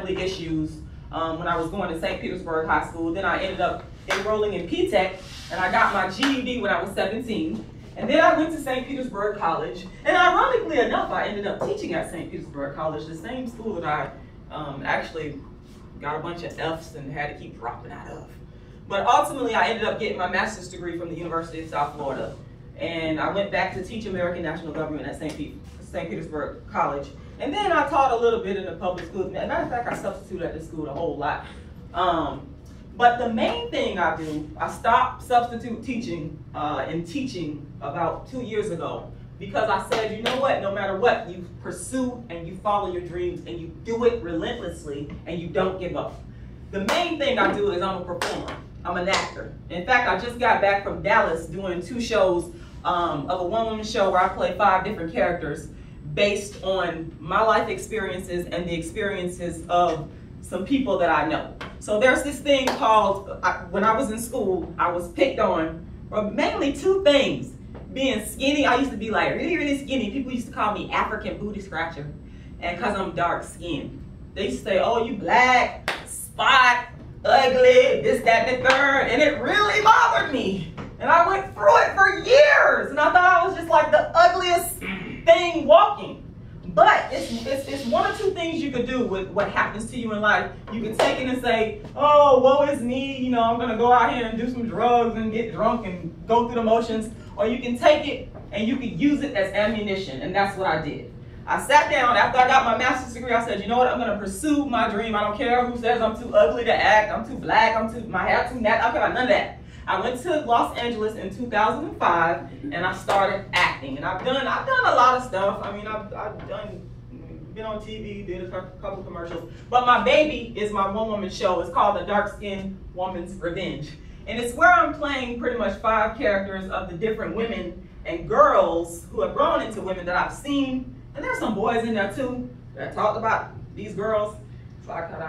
family issues when I was going to St. Petersburg High School. Then I ended up enrolling in P-Tech, and I got my GED when I was 17. And then I went to St. Petersburg College, and ironically enough, I ended up teaching at St. Petersburg College, the same school that I actually got a bunch of F's and had to keep dropping out of. But ultimately, I ended up getting my master's degree from the University of South Florida. And I went back to teach American National Government at St. Petersburg College. And then I taught a little bit in the public schools. As a matter of fact, I substituted at the school a whole lot. But the main thing I do, I stopped substitute teaching and teaching about 2 years ago, because I said, you know what, no matter what, you pursue and you follow your dreams and you do it relentlessly and you don't give up. The main thing I do is I'm a performer. I'm an actor. In fact, I just got back from Dallas doing 2 shows of a one-woman show where I play 5 different characters based on my life experiences and the experiences of some people that I know. So there's this thing called, when I was in school, I was picked on for mainly 2 things. Being skinny, I used to be like really, really skinny. People used to call me African booty scratcher. And because I'm dark skinned. They used to say, oh, you black, spot, ugly, this, that, and the third. And it really bothered me. And I went through it for years. And I thought I was just like the ugliest thing walking. But it's 1 or 2 things you could do with what happens to you in life. You can take it and say, oh, woe is me, you know, I'm gonna go out here and do some drugs and get drunk and go through the motions. Or you can take it and you can use it as ammunition, and that's what I did. I sat down after I got my master's degree. I said, you know what, I'm gonna pursue my dream. I don't care who says I'm too ugly to act, I'm too black, my hair too natural. I don't care about none of that. I went to Los Angeles in 2005 and I started acting. And I've done a lot of stuff. I mean, I've been on TV, did a couple commercials. But my baby is my one-woman show. It's called The Dark-Skinned Woman's Revenge. And it's where I'm playing pretty much 5 characters of the different women and girls who have grown into women that I've seen. And there's some boys in there too that talked about these girls. So I kind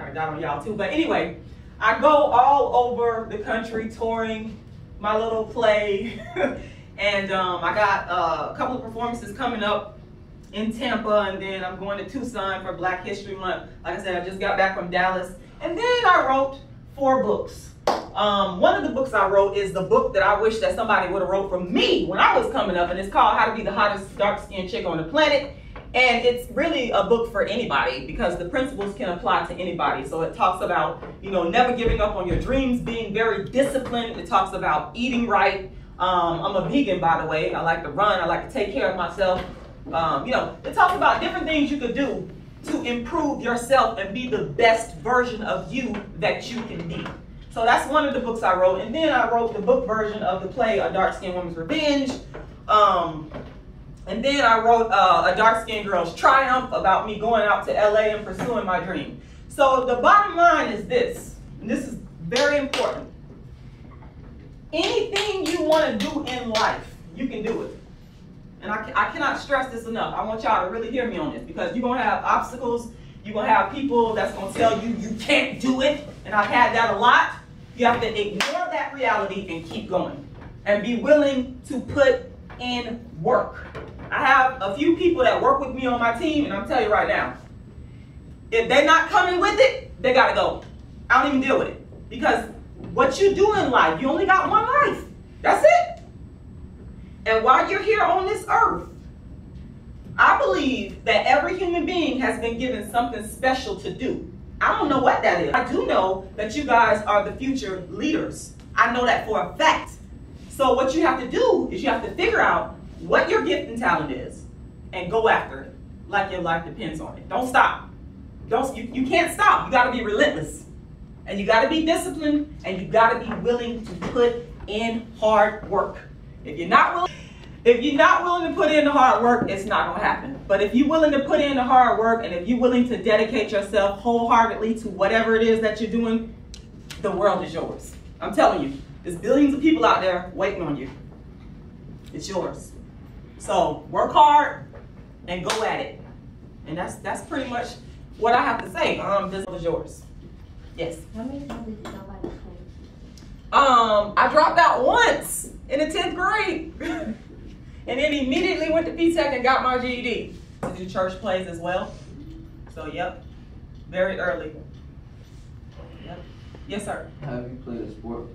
of got on y'all too. But anyway, I go all over the country touring my little play. And I got a couple of performances coming up in Tampa, and then I'm going to Tucson for Black History Month. Like I said, I just got back from Dallas. And then I wrote 4 books. One of the books I wrote is the book that I wish that somebody would have wrote for me when I was coming up, and it's called How to Be the Hottest Dark-Skinned Chick on the Planet. And it's really a book for anybody because the principles can apply to anybody. So it talks about, you know, never giving up on your dreams, being very disciplined. It talks about eating right. I'm a vegan, by the way. I like to run. I like to take care of myself. You know, it talks about different things you could do to improve yourself and be the best version of you that you can be. So that's one of the books I wrote. And then I wrote the book version of the play, A Dark-Skinned Woman's Revenge. And then I wrote A Dark-Skinned Girl's Triumph about me going out to LA and pursuing my dream. So the bottom line is this, and this is very important. Anything you want to do in life, you can do it. And I cannot stress this enough. I want y'all to really hear me on this because you're going to have obstacles. You're going to have people that's going to tell you you can't do it. And I've had that a lot. You have to ignore that reality and keep going. And be willing to put in work. I have a few people that work with me on my team, and I'm telling you right now, if they're not coming with it, they got to go. I don't even deal with it. Because what you do in life, you only got one life. That's it. And while you're here on this earth, I believe that every human being has been given something special to do. I don't know what that is. I do know that you guys are the future leaders. I know that for a fact. So what you have to do is you have to figure out what your gift and talent is and go after it like your life depends on it. Don't stop. You can't stop. You got to be relentless. And you got to be disciplined, and you got to be willing to put in hard work. If you're not willing to put in the hard work, it's not going to happen. But if you're willing to put in the hard work, and if you're willing to dedicate yourself wholeheartedly to whatever it is that you're doing, the world is yours. I'm telling you, there's billions of people out there waiting on you. It's yours. So work hard and go at it. And that's pretty much what I have to say. This is yours. Yes. How many times did you drop out of school? I dropped out once in the 10th grade. And then immediately went to P-Tech and got my GED. I do church plays as well. So, yep. very early. Yep. Yes, sir. Have you played a sport?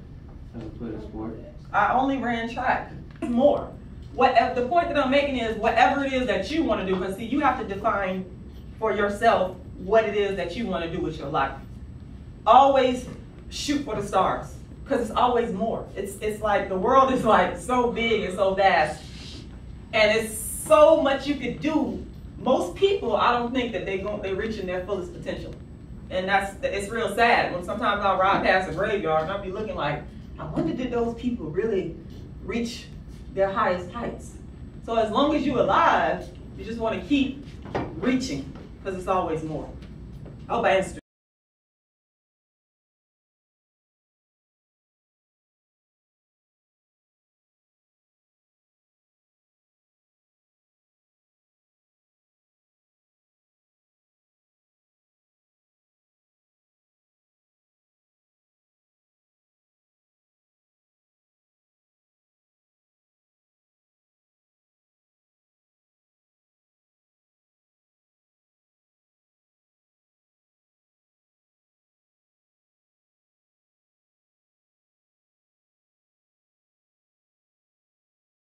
Have you played a sport? I only ran track. More. Whatever, the point that I'm making is whatever it is that you want to do, because see, you have to define for yourself what it is that you want to do with your life. Always shoot for the stars, because it's always more. It's like the world is like so big and so vast, and it's so much you could do. Most people, I don't think that they're reaching their fullest potential, and it's real sad. When sometimes I'll ride past a graveyard and I'll be looking like, I wonder, did those people really reach their highest heights? So as long as you're alive, you just want to keep reaching, because it's always more. I hope I answered.